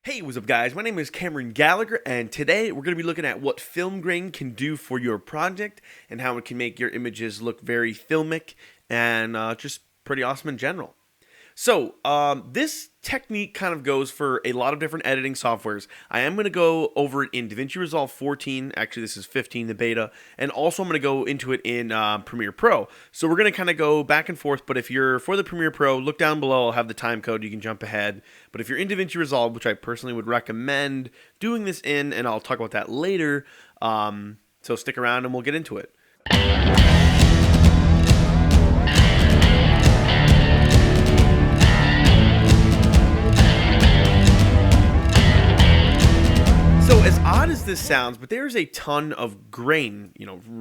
Hey, what's up guys? My name is Cameron Gallagher and today we're going to be looking at what film grain can do for your project and how it can make your images look very filmic and just pretty awesome in general. So, this technique kind of goes for a lot of different editing softwares. I am going to go over it in Davinci Resolve 14. Actually, this is 15, the beta. And also, I'm going to go into it in Premiere Pro. So, we're going to kind of go back and forth. But if you're for the Premiere Pro, look down below. I'll have the time code. You can jump ahead. But if you're in Davinci Resolve, which I personally would recommend doing this in, and I'll talk about that later. So, stick around and we'll get into it. So as odd as this sounds, but there's a ton of grain,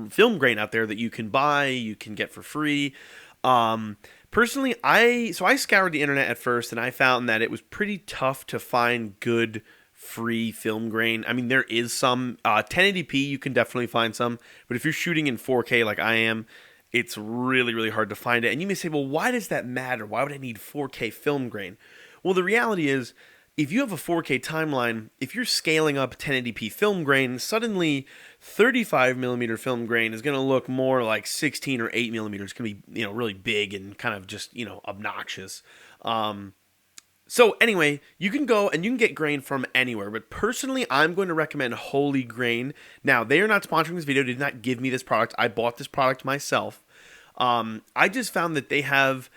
film grain out there that you can buy, you can get for free. Personally, I scoured the internet at first and I found that it was pretty tough to find good free film grain. I mean, there is some 1080p, you can definitely find some, but if you're shooting in 4K like I am, it's really, really hard to find it. And you may say, well, why does that matter? Why would I need 4K film grain? Well, the reality is, if you have a 4K timeline, if you're scaling up 1080p film grain, suddenly 35mm film grain is going to look more like 16 or 8mm. It's going to be, really big and kind of just, obnoxious. So anyway, you can go and you can get grain from anywhere, but personally, I'm going to recommend Holy Grain. Now, they are not sponsoring this video. They did not give me this product. I bought this product myself. I just found that they have...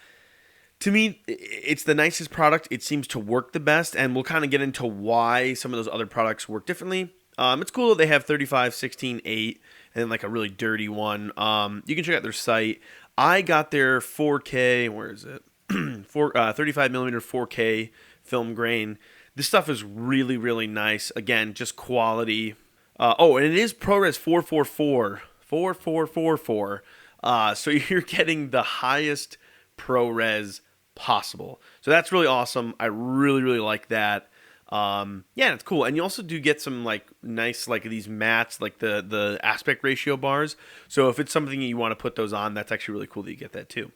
To me, it's the nicest product. It seems to work the best, and we'll kind of get into why some of those other products work differently. It's cool that they have 35, 16, 8, and then like a really dirty one. You can check out their site. I got their 4K, where is it? 35mm 4K film grain. This stuff is really, really nice. Again, just quality. And it is ProRes 444. 4444. So you're getting the highest ProRes possible. So that's really awesome. I really, really like that. It's cool. And you also do get some nice these mats, like the aspect ratio bars. So if it's something you want to put those on, that's actually really cool that you get that too.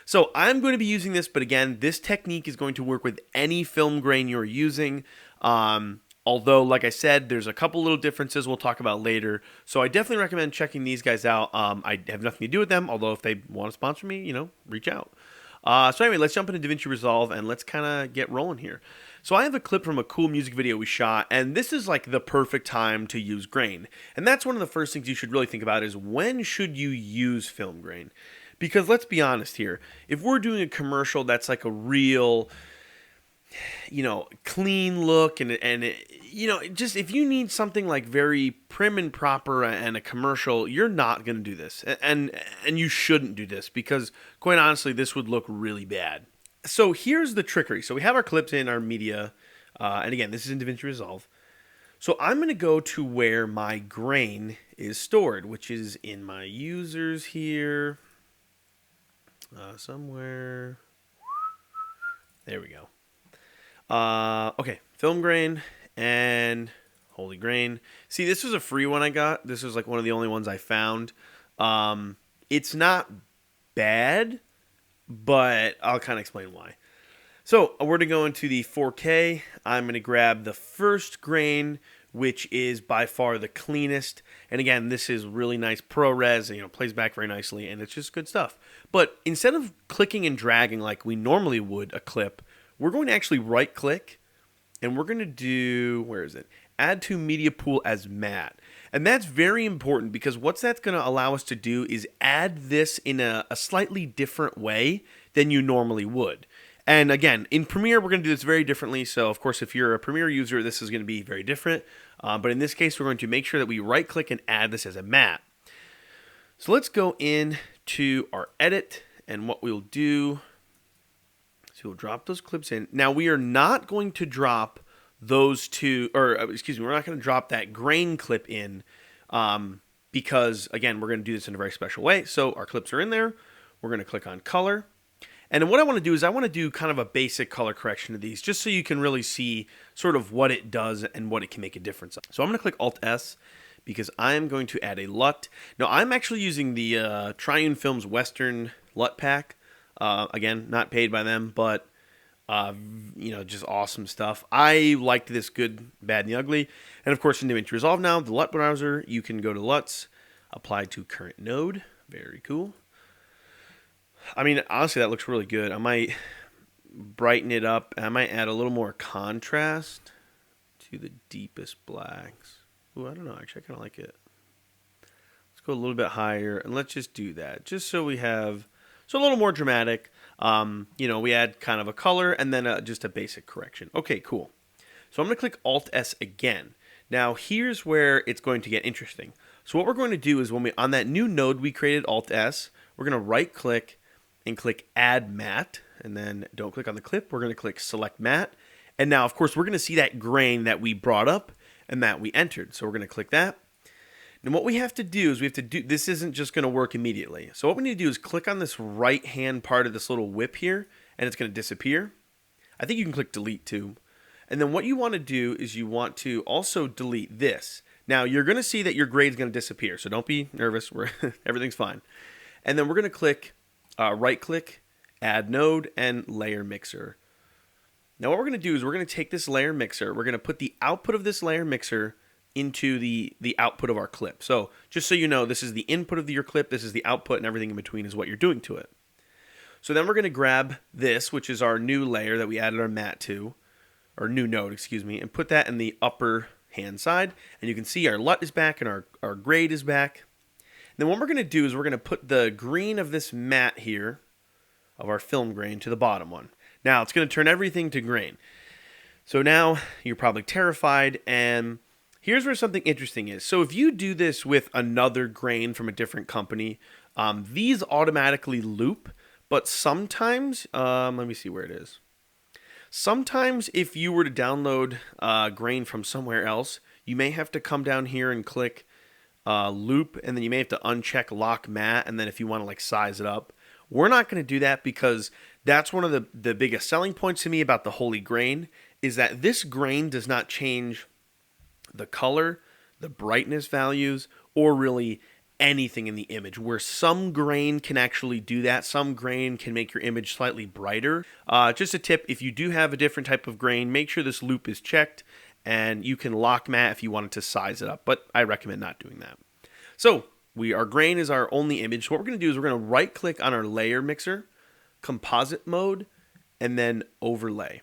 So I'm going to be using this, but again, this technique is going to work with any film grain you're using. Although, like I said, there's a couple little differences we'll talk about later. So I definitely recommend checking these guys out. I have nothing to do with them, although if they want to sponsor me, reach out. So anyway, let's jump into Davinci Resolve and let's kind of get rolling here. So I have a clip from a cool music video we shot, and this is like the perfect time to use grain. And that's one of the first things you should really think about is when should you use film grain? Because let's be honest here, if we're doing a commercial that's like a real... clean look and just if you need something like very prim and proper and a commercial, you're not going to do this. And you shouldn't do this because quite honestly, this would look really bad. So here's the trickery. So we have our clips in our media. And again, this is in Davinci Resolve. So I'm going to go to where my grain is stored, which is in my users here. Somewhere. There we go. Okay, film grain and Holy Grain. See, this was a free one I got. This was like one of the only ones I found. It's not bad, but I'll kind of explain why. So we're going to go into the 4K. I'm going to grab the first grain, which is by far the cleanest. And again, this is really nice ProRes, plays back very nicely, and it's just good stuff. But instead of clicking and dragging like we normally would a clip, we're going to actually right-click, and we're going to do, where is it? Add to media pool as matte. And that's very important because what that's going to allow us to do is add this in a slightly different way than you normally would. And again, in Premiere, we're going to do this very differently. So, of course, if you're a Premiere user, this is going to be very different. But in this case, we're going to make sure that we right-click and add this as a matte. So let's go into our edit, and what we'll do... So we'll drop those clips in. Now, we are not going to drop those two, we're not going to drop that grain clip in because, again, we're going to do this in a very special way. So our clips are in there. We're going to click on color. And then what I want to do is I want to do kind of a basic color correction of these just so you can really see sort of what it does and what it can make a difference on. So I'm going to click Alt-S because I am going to add a LUT. Now, I'm actually using the Triune Films Western LUT pack. Again, not paid by them, but Just awesome stuff. I liked this good, bad, and the ugly. And of course, in Davinci Resolve now, the LUT browser, you can go to LUTs, apply to current node. Very cool. I mean, honestly, that looks really good. I might brighten it up. I might add a little more contrast to the deepest blacks. Ooh, I don't know. Actually, I kind of like it. Let's go a little bit higher, and let's just do that, just so we have a little more dramatic. We add kind of a color and then just a basic correction. Okay, cool. So I'm going to click Alt-S again. Now, here's where it's going to get interesting. So what we're going to do is on that new node we created, Alt-S, we're going to right-click and click Add Matte. And then don't click on the clip. We're going to click Select Matte. And now, of course, we're going to see that grain that we brought up and that we entered. So we're going to click that. And what we have to do is this isn't just going to work immediately. So what we need to do is click on this right-hand part of this little whip here, and it's going to disappear. I think you can click delete too. And then what you want to do is you want to also delete this. Now, you're going to see that your grade is going to disappear, so don't be nervous. Everything's fine. And then we're going to click, right-click, Add Node, and Layer Mixer. Now, what we're going to do is we're going to take this layer mixer. We're going to put the output of this layer mixer into the output of our clip. So just so you know, this is the input of your clip, this is the output, and everything in between is what you're doing to it. So then we're going to grab this, which is our new layer that we added our matte to, or new node, excuse me, and put that in the upper hand side. And you can see our LUT is back and our grade is back. And then what we're going to do is we're going to put the green of this matte here, of our film grain, to the bottom one. Now it's going to turn everything to grain. So now you're probably terrified, and here's where something interesting is. So if you do this with another grain from a different company, these automatically loop, but sometimes, let me see where it is. Sometimes if you were to download grain from somewhere else, you may have to come down here and click loop, and then you may have to uncheck lock matte, and then if you want to like size it up. We're not going to do that because that's one of the biggest selling points to me about the Holy Grain is that this grain does not change the color, the brightness values, or really anything in the image, where some grain can actually do that. Some grain can make your image slightly brighter. Just a tip, if you do have a different type of grain, make sure this loop is checked, and you can lock matte if you wanted to size it up, but I recommend not doing that. So our grain is our only image. So what we're going to do is we're going to right click on our layer mixer, composite mode, and then overlay.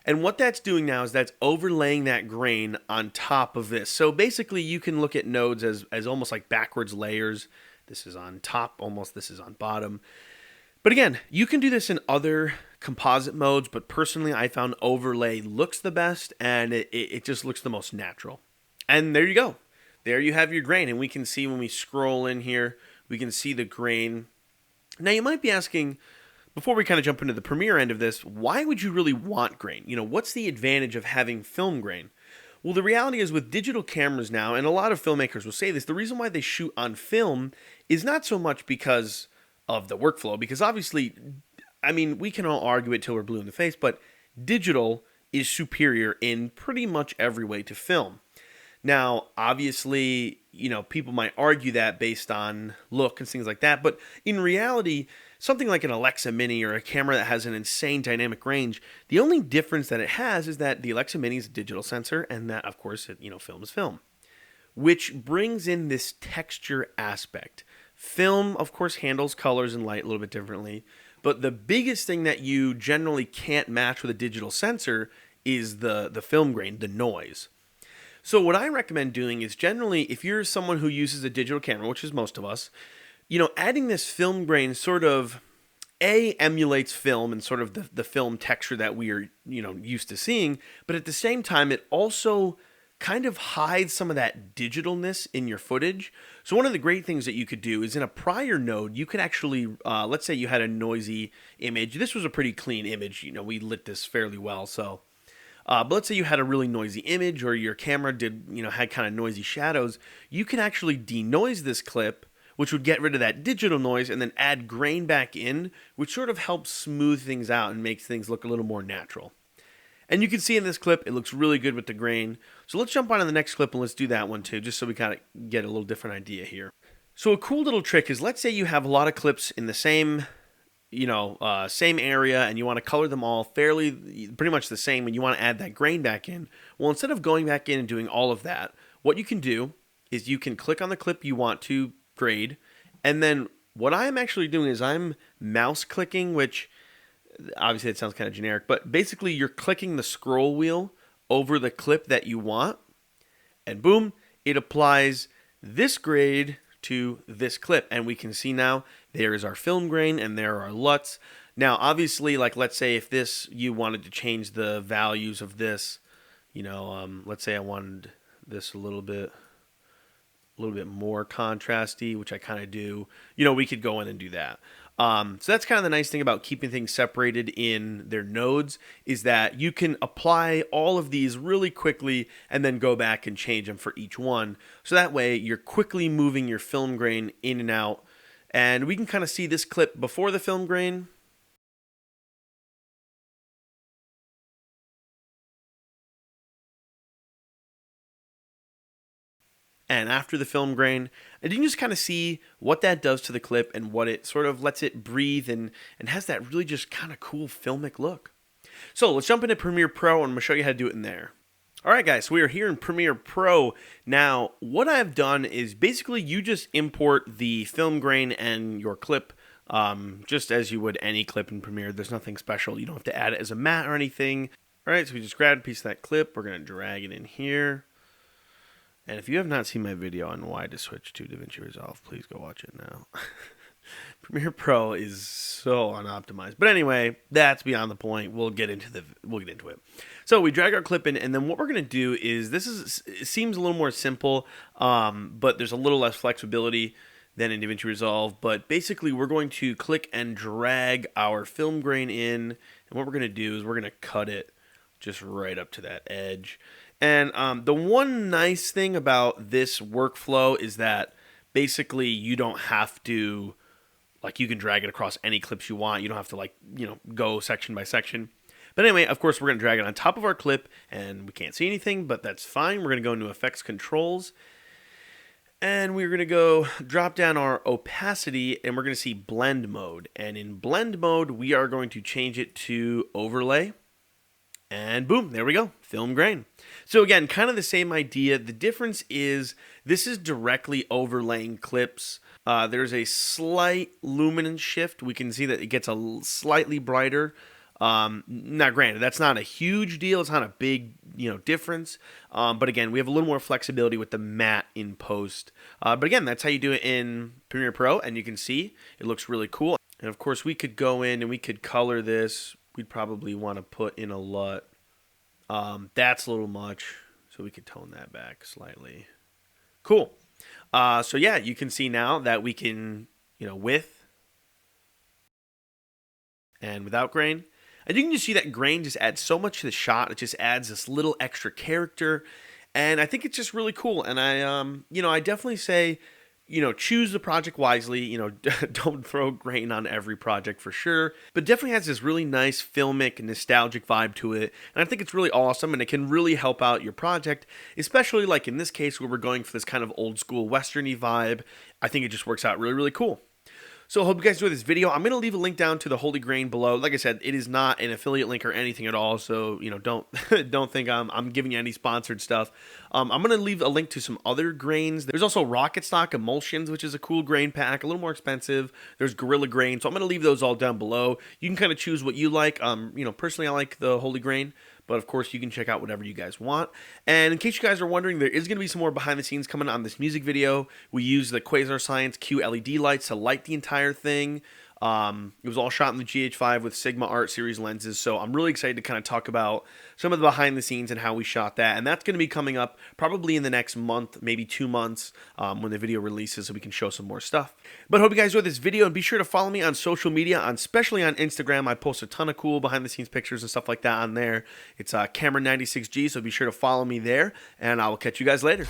And what that's doing now is that's overlaying that grain on top of this. So basically you can look at nodes as almost like backwards layers. This is on top, almost this is on bottom. But again, you can do this in other composite modes, but personally I found overlay looks the best, and it just looks the most natural. And there you go. There you have your grain, and we can see when we scroll in here, we can see the grain. Now you might be asking, before we kind of jump into the Premiere end of this, why would you really want grain? What's the advantage of having film grain? Well, the reality is with digital cameras now, and a lot of filmmakers will say this, the reason why they shoot on film is not so much because of the workflow, because obviously, I mean, we can all argue it till we're blue in the face, but digital is superior in pretty much every way to film. Now, obviously, people might argue that based on look and things like that, but in reality, something like an Alexa Mini or a camera that has an insane dynamic range, the only difference that it has is that the Alexa Mini is a digital sensor, and that, of course, film is film, which brings in this texture aspect. Film, of course, handles colors and light a little bit differently, but the biggest thing that you generally can't match with a digital sensor is the film grain, the noise. So what I recommend doing is generally, if you're someone who uses a digital camera, which is most of us, adding this film grain sort of emulates film and sort of the film texture that we are, used to seeing, but at the same time, it also kind of hides some of that digitalness in your footage. So one of the great things that you could do is in a prior node, you could actually, let's say you had a noisy image. This was a pretty clean image. We lit this fairly well, so. But let's say you had a really noisy image, or your camera had kind of noisy shadows. You can actually denoise this clip, which would get rid of that digital noise, and then add grain back in, which sort of helps smooth things out and makes things look a little more natural. And you can see in this clip, it looks really good with the grain. So let's jump on to the next clip and let's do that one too, just so we kind of get a little different idea here. So a cool little trick is, let's say you have a lot of clips in the same same area, and you want to color them all pretty much the same, and you want to add that grain back in. Well, instead of going back in and doing all of that, what you can do is you can click on the clip you want to grade, and then what I am actually doing is I'm mouse clicking, which obviously it sounds kind of generic, but basically you're clicking the scroll wheel over the clip that you want, and boom, it applies this grade to this clip. And we can see now there is our film grain and there are LUTs. Now, obviously, like let's say if you wanted to change the values of this, let's say I wanted this a little bit more contrasty, which I kind of do, we could go in and do that. So that's kind of the nice thing about keeping things separated in their nodes, is that you can apply all of these really quickly and then go back and change them for each one. So that way you're quickly moving your film grain in and out. And we can kind of see this clip before the film grain. And after the film grain, and you can just kind of see what that does to the clip and what it sort of lets it breathe and has that really just kind of cool filmic look. So let's jump into Premiere Pro, and I'm going to show you how to do it in there. All right, guys, so we are here in Premiere Pro. Now, what I've done is basically you just import the film grain and your clip just as you would any clip in Premiere. There's nothing special. You don't have to add it as a matte or anything. All right, so we just grab a piece of that clip. We're going to drag it in here. And if you have not seen my video on why to switch to Davinci Resolve, please go watch it now. Premiere Pro is so unoptimized. But anyway, that's beyond the point. We'll get into it. So we drag our clip in, and then what we're going to do is it seems a little more simple, but there's a little less flexibility than in Davinci Resolve. But basically, we're going to click and drag our film grain in, and what we're going to do is we're going to cut it just right up to that edge. And the one nice thing about this workflow is that basically you don't have to, you can drag it across any clips you want. You don't have to, go section by section. But anyway, of course, we're going to drag it on top of our clip, and we can't see anything, but that's fine. We're going to go into Effects Controls, and we're going to go drop down our opacity, and we're going to see Blend Mode. And in Blend Mode, we are going to change it to Overlay. And boom, there we go, film grain. So again, kind of the same idea. The difference is this is directly overlaying clips. There's a slight luminance shift. We can see that it gets slightly brighter. Now granted, that's not a huge deal. It's not a big, difference. But again, we have a little more flexibility with the matte in post. But again, that's how you do it in Premiere Pro. And you can see it looks really cool. And of course, we could go in and we could color this. We'd probably want to put in a LUT. That's a little much, so we could tone that back slightly. Cool. So yeah, you can see now that we can, with and without grain. And you can just see that grain just adds so much to the shot. It just adds this little extra character. And I think it's just really cool. And I definitely say, choose the project wisely. Don't throw grain on every project for sure. But definitely has this really nice filmic, nostalgic vibe to it. And I think it's really awesome, and it can really help out your project, especially like in this case where we're going for this kind of old school Western-y vibe. I think it just works out really, really cool. So I hope you guys enjoyed this video. I'm going to leave a link down to the Holy Grain below. Like I said, it is not an affiliate link or anything at all, so don't think I'm giving you any sponsored stuff. I'm going to leave a link to some other grains. There's also Rocket Stock Emulsions, which is a cool grain pack, a little more expensive. There's Gorilla Grain, so I'm going to leave those all down below. You can kind of choose what you like. Personally, I like the Holy Grain. But of course, you can check out whatever you guys want. And in case you guys are wondering, there is going to be some more behind the scenes coming on this music video. We use the Quasar Science Q LED lights to light the entire thing. It was all shot in the GH5 with Sigma Art Series lenses, so I'm really excited to kind of talk about some of the behind the scenes and how we shot that, and that's going to be coming up probably in the next month, maybe 2 months, when the video releases, so we can show some more stuff. But I hope you guys enjoyed this video, and be sure to follow me on social media, especially on Instagram. I post a ton of cool behind the scenes pictures and stuff like that on there. It's Cameron96G, so be sure to follow me there, and I will catch you guys later.